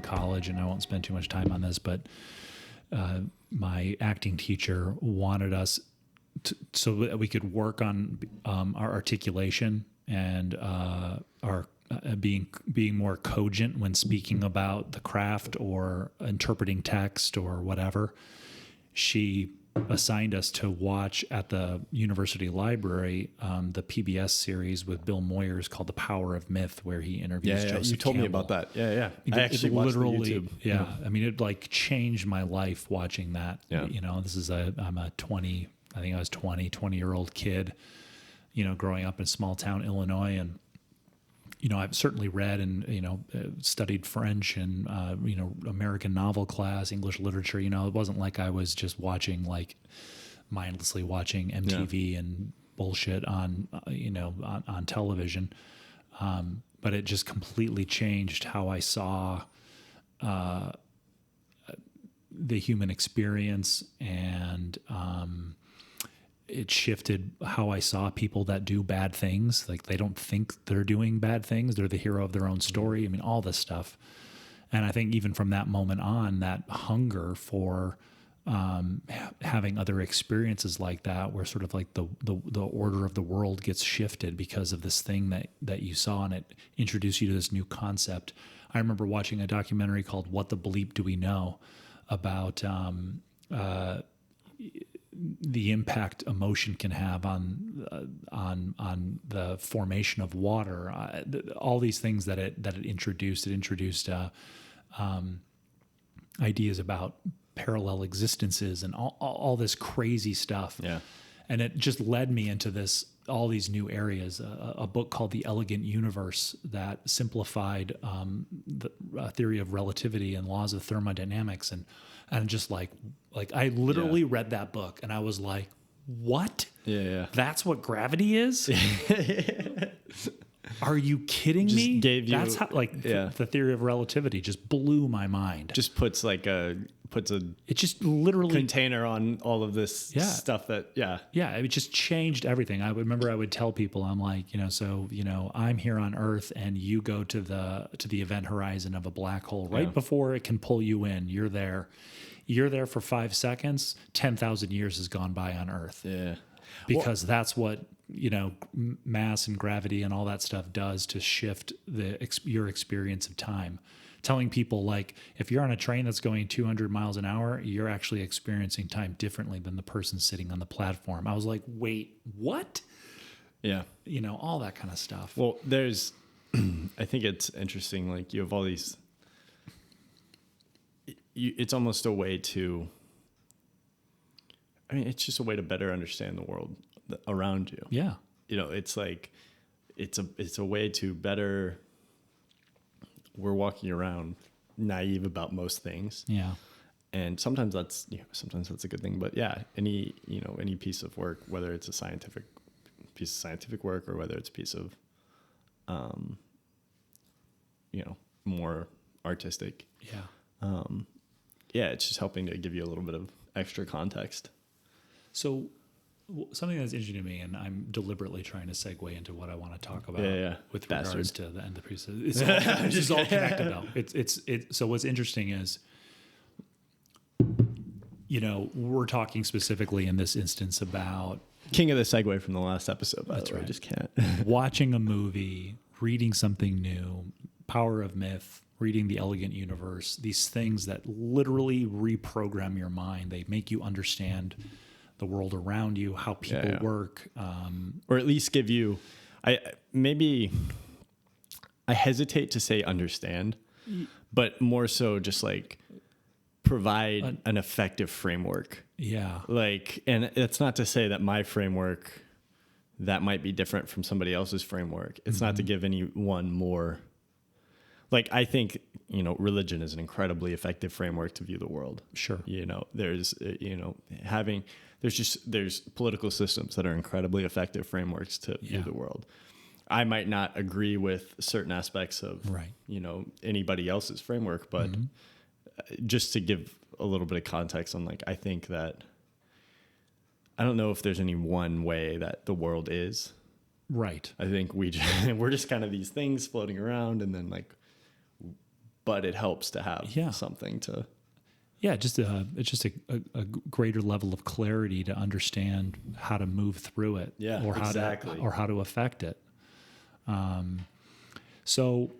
college, and I won't spend too much time on this, but my acting teacher wanted us so that we could work on our articulation and our being more cogent when speaking about the craft or interpreting text or whatever. She assigned us to watch at the university library the PBS series with Bill Moyers called The Power of Myth, where he interviews Joseph You told Campbell. me about that. Yeah. I actually watched the YouTube. Yeah. I mean, it like changed my life watching that. Yeah. You know, I'm a 20-year-old kid, you know, growing up in small town Illinois. And, you know, I've certainly read and, you know, studied French and, you know, American novel class, English literature. You know, it wasn't like I was just watching, like mindlessly watching MTV and bullshit on, you know, on television. But it just completely changed how I saw the human experience, and it shifted how I saw people that do bad things. Like, they don't think they're doing bad things. They're the hero of their own story. I mean, all this stuff. And I think even from that moment on, that hunger for having other experiences like that, where sort of like the order of the world gets shifted because of this thing that you saw, and it introduced you to this new concept. I remember watching a documentary called What the Bleep Do We Know? About the impact emotion can have on the formation of water. All these things that it introduced. It introduced ideas about parallel existences and all this crazy stuff. Yeah. And it just led me into all these new areas. A book called The Elegant Universe that simplified the theory of relativity and laws of thermodynamics, and just like I literally read that book and I was like, what? Yeah. That's what gravity is? Are you kidding me? Gave you, that's how, like, the theory of relativity just blew my mind. Just puts a it just literally container on all of this stuff that it just changed everything. I would tell people, I'm like, you know, so, you know, I'm here on Earth and you go to the event horizon of a black hole right before it can pull you in. You're there for 5 seconds. 10,000 years has gone by on Earth. Yeah. Because that's what, you know, mass and gravity and all that stuff does to shift your experience of time. Telling people, like, if you're on a train that's going 200 miles an hour, you're actually experiencing time differently than the person sitting on the platform. I was like, wait, what? Yeah. You know, all that kind of stuff. Well, I think it's interesting. Like, you have all these, it's almost a way to, it's just a way to better understand the world around you. Yeah. You know, it's like, it's a way to better, we're walking around naive about most things. Yeah. And sometimes that's a good thing, but any piece of work, whether it's a piece of scientific work or whether it's a piece of, more artistic. Yeah. It's just helping to give you a little bit of extra context. So something that's interesting to me, and I'm deliberately trying to segue into what I want to talk about with regards to the end of the piece. It's all connected though. So what's interesting is, you know, we're talking specifically in this instance about king of the segue from the last episode. That's right. I just can't. Watching a movie, reading something new, Power of Myth, reading The Elegant Universe, these things that literally reprogram your mind. They make you understand the world around you, how people work. Or at least give you, I hesitate to say understand, but more so just like provide an effective framework. Yeah. Like, and it's not to say that my framework, that might be different from somebody else's framework. It's not to give anyone more. Like, I think, you know, religion is an incredibly effective framework to view the world. Sure. You know, there's political systems that are incredibly effective frameworks to view the world. I might not agree with certain aspects of, you know, anybody else's framework, but just to give a little bit of context on, like, I think that I don't know if there's any one way that the world is. Right. I think we're just kind of these things floating around, and then, like, but it helps to have Yeah. something to. Yeah, it's just a greater level of clarity to understand how to move through it, Yeah, or exactly. how to affect it. So,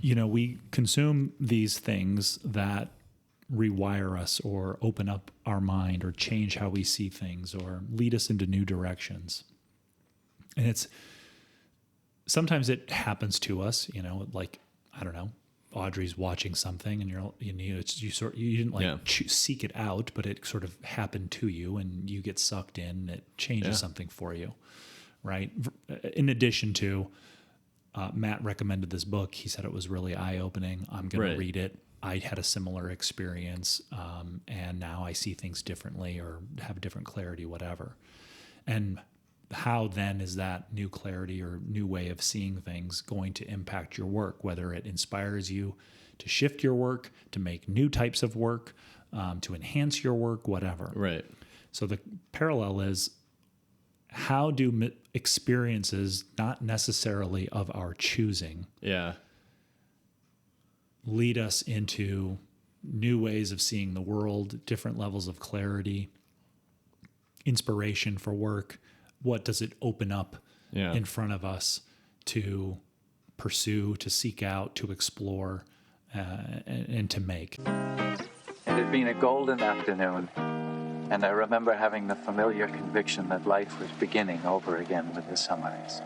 you know, we consume these things that rewire us or open up our mind or change how we see things or lead us into new directions. And it's sometimes it happens to us, you know, like, I don't know, Audrey's watching something and you didn't like seek it out, but it sort of happened to you and you get sucked in and it changes something for you. Right. In addition to, Matt recommended this book. He said it was really eye-opening. I'm going to read it. I had a similar experience, and now I see things differently or have different clarity, whatever. And how then is that new clarity or new way of seeing things going to impact your work, whether it inspires you to shift your work, to make new types of work, to enhance your work, whatever. Right. So the parallel is, how do experiences, not necessarily of our choosing, lead us into new ways of seeing the world, different levels of clarity, inspiration for work? What does it open up in front of us to pursue, to seek out, to explore, and to make? It had been a golden afternoon, and I remember having the familiar conviction that life was beginning over again with the sunrise.